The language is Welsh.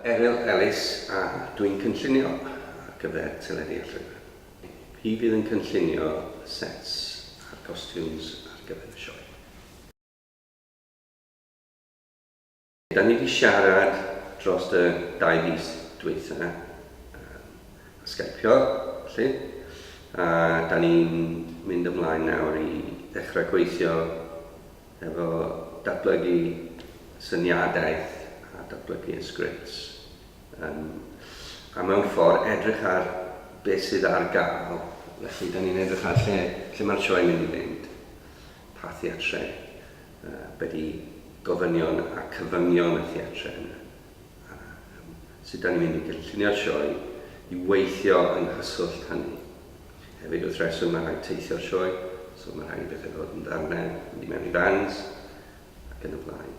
Eryl Ellis a dwi'n cynllunio ar gyfer teledu a llyfr. Hi fydd yn cynllunio sets a'r costiwms ar gyfer y sioe. Da ni wedi siarad dros y 2 fis dwytha, sgelpio, felly, a da ni'n mynd ymlaen nawr i ddechrau gweithio efo datblygu syniadaeth a datblygu y sgripts. A mewn ffordd edrych ar beth sydd ar gael, felly da ni'n edrych ar lle mae'r sioe'n mynd i fynd, pa theatre, be di gofynion a cyfyngion y theatre yna. Sut da ni'n mynd i gynllunio'r sioe i weithio yng nghyswllt hynny. Hefyd wrth reswm mae rhaid teithio'r sioe, so mae rhaid bethau fod yn ddarnau, mynd i mewn i bands ac yn y blaen.